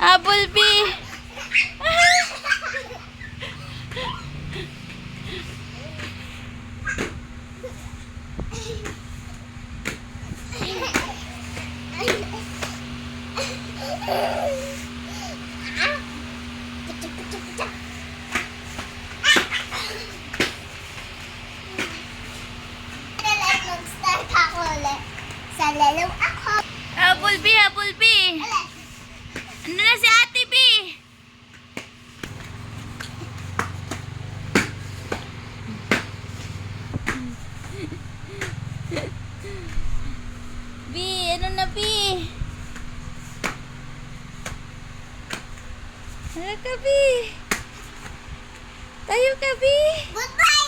Habol, B. Mag-start ako ulit. Sa lalaw ako. Habol, B. Habol, B. Ano na si Ate B? B, ano na B? Ano ka B? Tayo ka B? Goodbye!